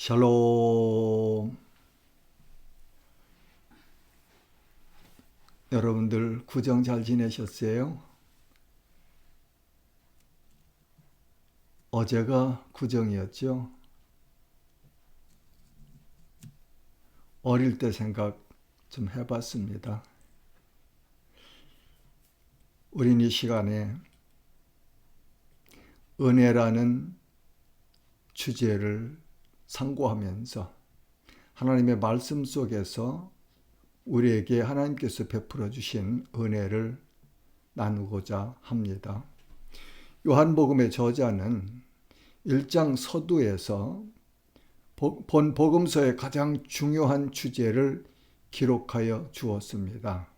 샬롬. 여러분들 구정 잘 지내셨어요? 어제가 구정이었죠? 어릴 때 생각 좀 해봤습니다. 우린 이 시간에 은혜라는 주제를 상고하면서 하나님의 말씀 속에서 우리에게 하나님께서 베풀어 주신 은혜를 나누고자 합니다. 요한복음의 저자는 1장 서두에서 본 복음서의 가장 중요한 주제를 기록하여 주었습니다.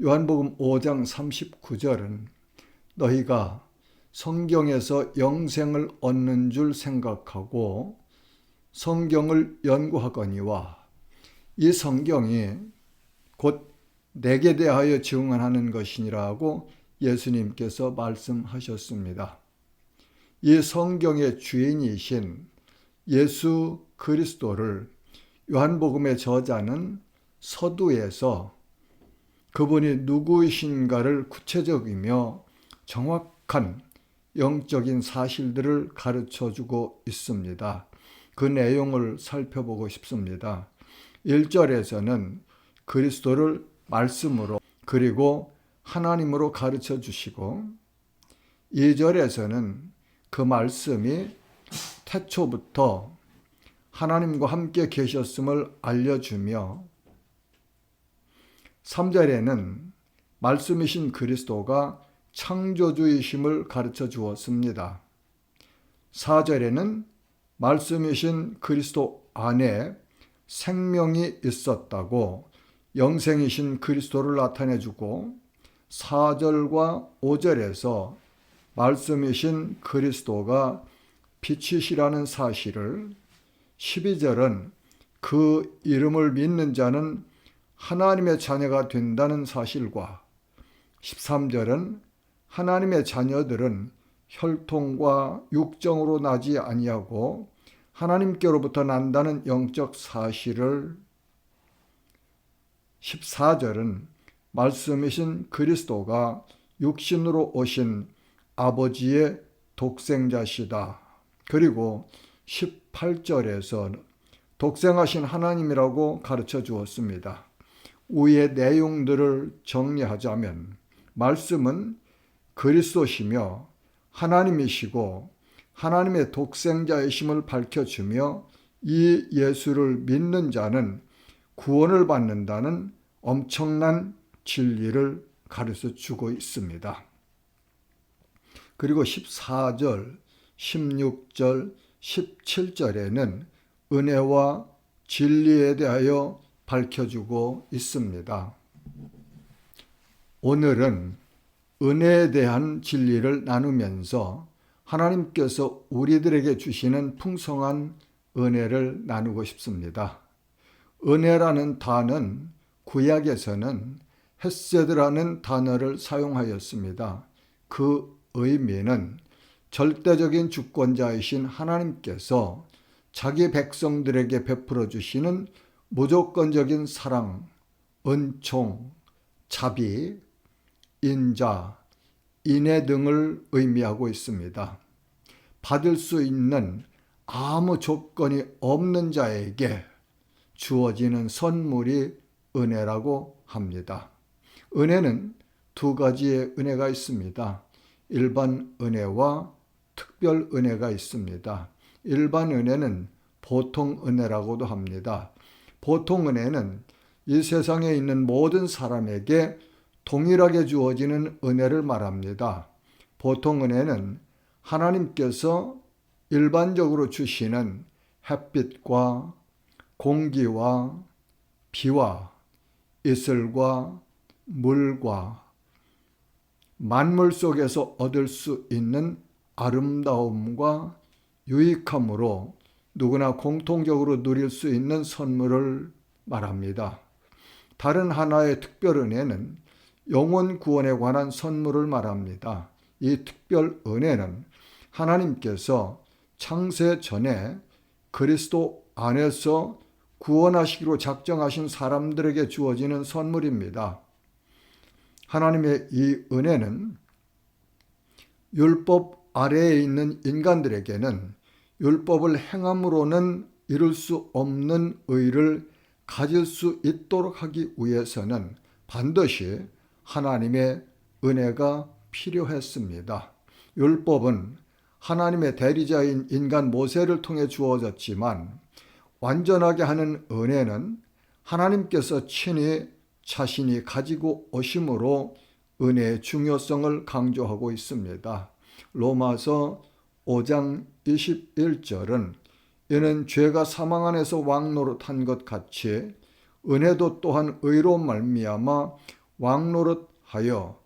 요한복음 5장 39절은 너희가 성경에서 영생을 얻는 줄 생각하고 성경을 연구하거니와 이 성경이 곧 내게 대하여 증언하는 것이니라고 예수님께서 말씀하셨습니다. 이 성경의 주인이신 예수 그리스도를 요한복음의 저자는 서두에서 그분이 누구이신가를 구체적이며 정확한 영적인 사실들을 가르쳐주고 있습니다. 그 내용을 살펴보고 싶습니다. 1절에서는 그리스도를 말씀으로 그리고 하나님으로 가르쳐 주시고 2절에서는 그 말씀이 태초부터 하나님과 함께 계셨음을 알려주며 3절에는 말씀이신 그리스도가 창조주이심을 가르쳐 주었습니다. 4절에는 말씀이신 그리스도 안에 생명이 있었다고 영생이신 그리스도를 나타내주고 4절과 5절에서 말씀이신 그리스도가 빛이시라는 사실을 12절은 그 이름을 믿는 자는 하나님의 자녀가 된다는 사실과 13절은 하나님의 자녀들은 혈통과 육정으로 나지 아니하고 하나님께로부터 난다는 영적 사실을 14절은 말씀이신 그리스도가 육신으로 오신 아버지의 독생자시다. 그리고 18절에서 독생하신 하나님이라고 가르쳐 주었습니다. 위의 내용들을 정리하자면 말씀은 그리스도시며 하나님이시고 하나님의 독생자이심을 밝혀주며 이 예수를 믿는 자는 구원을 받는다는 엄청난 진리를 가르쳐 주고 있습니다. 그리고 14절, 16절, 17절에는 은혜와 진리에 대하여 밝혀주고 있습니다. 오늘은 은혜에 대한 진리를 나누면서 하나님께서 우리들에게 주시는 풍성한 은혜를 나누고 싶습니다. 은혜라는 단어는 구약에서는 헤세드라는 단어를 사용하였습니다. 그 의미는 절대적인 주권자이신 하나님께서 자기 백성들에게 베풀어 주시는 무조건적인 사랑, 은총, 자비, 인자, 인애 등을 의미하고 있습니다. 받을 수 있는 아무 조건이 없는 자에게 주어지는 선물이 은혜라고 합니다. 은혜는 두 가지의 은혜가 있습니다. 일반 은혜와 특별 은혜가 있습니다. 일반 은혜는 보통 은혜라고도 합니다. 보통 은혜는 이 세상에 있는 모든 사람에게 동일하게 주어지는 은혜를 말합니다. 보통 은혜는 하나님께서 일반적으로 주시는 햇빛과 공기와 비와 이슬과 물과 만물 속에서 얻을 수 있는 아름다움과 유익함으로 누구나 공통적으로 누릴 수 있는 선물을 말합니다. 다른 하나의 특별 은혜는 영혼 구원에 관한 선물을 말합니다. 이 특별 은혜는 하나님께서 창세 전에 그리스도 안에서 구원하시기로 작정하신 사람들에게 주어지는 선물입니다. 하나님의 이 은혜는 율법 아래에 있는 인간들에게는 율법을 행함으로는 이룰 수 없는 의를 가질 수 있도록 하기 위해서는 반드시 하나님의 은혜가 필요했습니다. 율법은 하나님의 대리자인 인간 모세를 통해 주어졌지만 완전하게 하는 은혜는 하나님께서 친히 자신이 가지고 오심으로 은혜의 중요성을 강조하고 있습니다. 로마서 5장 21절은 이는 죄가 사망 안에서 왕노릇한 것 같이 은혜도 또한 의로 말미암아 왕노릇하여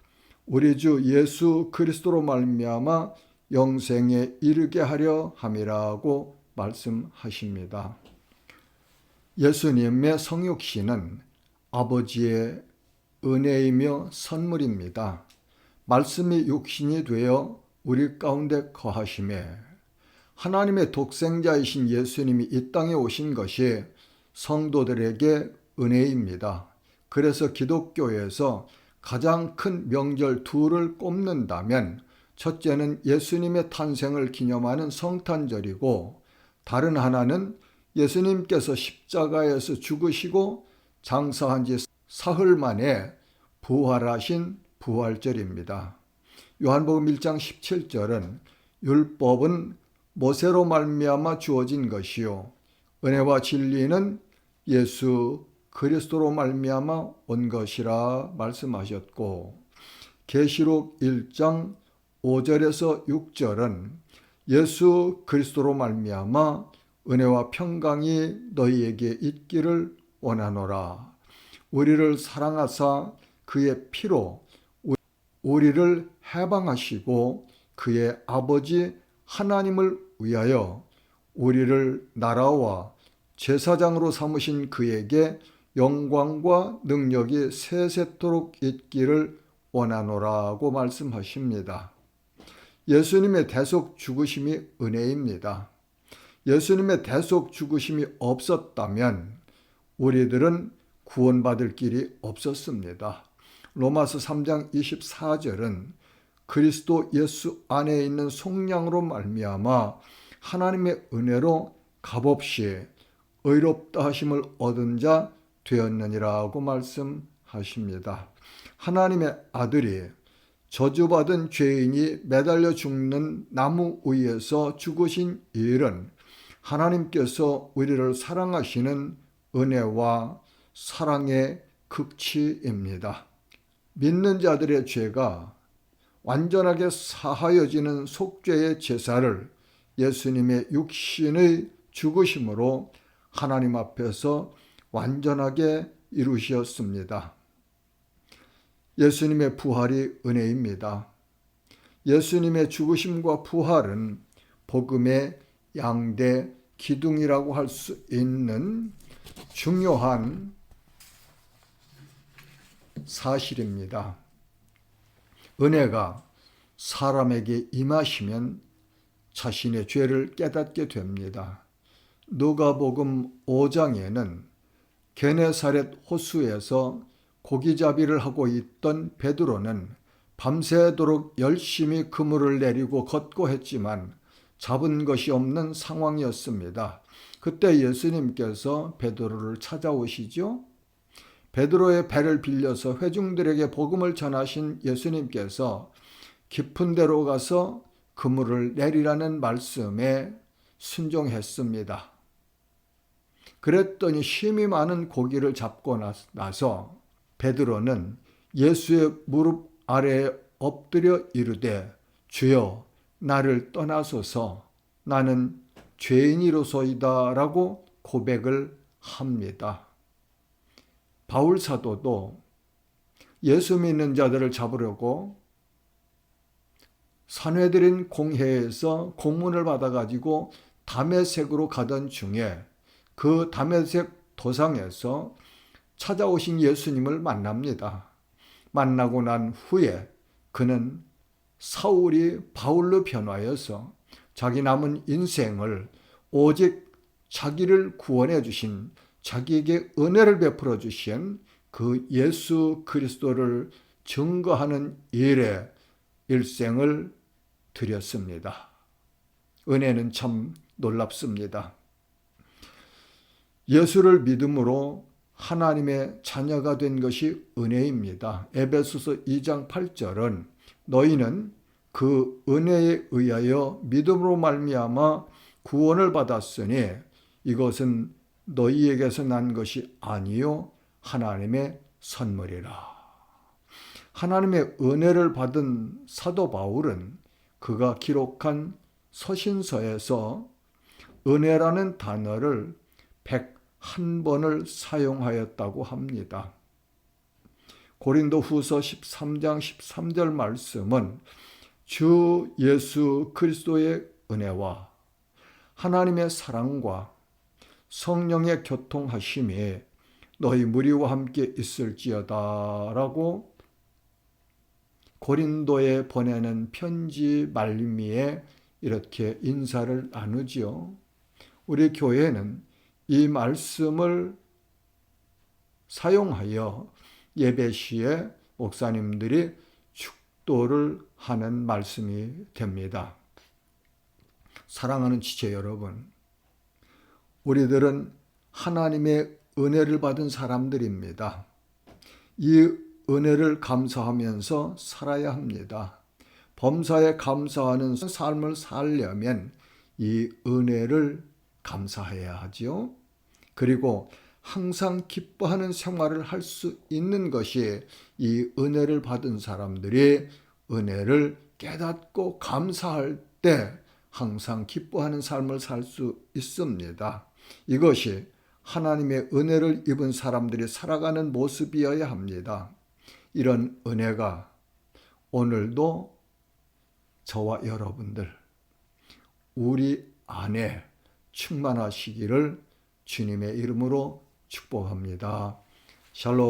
우리 주 예수 그리스도로 말미암아 영생에 이르게 하려 함이라고 말씀하십니다. 예수님의 성육신은 아버지의 은혜이며 선물입니다. 말씀이 육신이 되어 우리 가운데 거하심에 하나님의 독생자이신 예수님이 이 땅에 오신 것이 성도들에게 은혜입니다. 그래서 기독교에서 가장 큰 명절 둘을 꼽는다면 첫째는 예수님의 탄생을 기념하는 성탄절이고 다른 하나는 예수님께서 십자가에서 죽으시고 장사한 지 사흘 만에 부활하신 부활절입니다. 요한복음 1장 17절은 율법은 모세로 말미암아 주어진 것이요 은혜와 진리는 예수 그리스도로 말미암아 온 것이라 말씀하셨고 계시록 1장 5절에서 6절은 예수 그리스도로 말미암아 은혜와 평강이 너희에게 있기를 원하노라. 우리를 사랑하사 그의 피로 우리를 해방하시고 그의 아버지 하나님을 위하여 우리를 나라와 제사장으로 삼으신 그에게 영광과 능력이 세세토록 있기를 원하노라고 말씀하십니다. 예수님의 대속 죽으심이 은혜입니다. 예수님의 대속 죽으심이 없었다면 우리들은 구원받을 길이 없었습니다. 로마서 3장 24절은 그리스도 예수 안에 있는 속량으로 말미암아 하나님의 은혜로 값없이 의롭다 하심을 얻은 자 되었느니라고 말씀하십니다. 하나님의 아들이 저주받은 죄인이 매달려 죽는 나무 위에서 죽으신 일은 하나님께서 우리를 사랑하시는 은혜와 사랑의 극치입니다. 믿는 자들의 죄가 완전하게 사하여지는 속죄의 제사를 예수님의 육신의 죽으심으로 하나님 앞에서 완전하게 이루셨습니다. 예수님의 부활이 은혜입니다. 예수님의 죽으심과 부활은 복음의 양대 기둥이라고 할 수 있는 중요한 사실입니다. 은혜가 사람에게 임하시면 자신의 죄를 깨닫게 됩니다. 누가복음 5장에는 게네사렛 호수에서 고기잡이를 하고 있던 베드로는 밤새도록 열심히 그물을 내리고 걷고 했지만 잡은 것이 없는 상황이었습니다. 그때 예수님께서 베드로를 찾아오시죠. 베드로의 배를 빌려서 회중들에게 복음을 전하신 예수님께서 깊은 데로 가서 그물을 내리라는 말씀에 순종했습니다. 그랬더니 힘이 많은 고기를 잡고 나서 베드로는 예수의 무릎 아래에 엎드려 이르되 주여 나를 떠나소서 나는 죄인이로소이다 라고 고백을 합니다. 바울 사도도 예수 믿는 자들을 잡으려고 산헤드린 공회에서 공문을 받아가지고 다메섹으로 가던 중에 그 다메섹 도상에서 찾아오신 예수님을 만납니다. 만나고 난 후에 그는 사울이 바울로 변화해서 자기 남은 인생을 오직 자기를 구원해 주신, 자기에게 은혜를 베풀어 주신 그 예수 그리스도를 증거하는 일에 일생을 드렸습니다. 은혜는 참 놀랍습니다. 예수를 믿음으로 하나님의 자녀가 된 것이 은혜입니다. 에베소서 2장 8절은 너희는 그 은혜에 의하여 믿음으로 말미암아 구원을 받았으니 이것은 너희에게서 난 것이 아니요 하나님의 선물이라. 하나님의 은혜를 받은 사도 바울은 그가 기록한 서신서에서 은혜라는 단어를 101번을 사용하였다고 합니다. 고린도후서 13장 13절 말씀은 주 예수 그리스도의 은혜와 하나님의 사랑과 성령의 교통하심이 너희 무리와 함께 있을지어다 라고 고린도에 보내는 편지 말미에 이렇게 인사를 나누지요. 우리 교회는 이 말씀을 사용하여 예배 시에 목사님들이 축도를 하는 말씀이 됩니다. 사랑하는 지체 여러분, 우리들은 하나님의 은혜를 받은 사람들입니다. 이 은혜를 감사하면서 살아야 합니다. 범사에 감사하는 삶을 살려면 이 은혜를 감사해야 하지요. 그리고 항상 기뻐하는 생활을 할 수 있는 것이 이 은혜를 받은 사람들이 은혜를 깨닫고 감사할 때 항상 기뻐하는 삶을 살 수 있습니다. 이것이 하나님의 은혜를 입은 사람들이 살아가는 모습이어야 합니다. 이런 은혜가 오늘도 저와 여러분들, 우리 안에 충만하시기를 주님의 이름으로 축복합니다. 샬롬.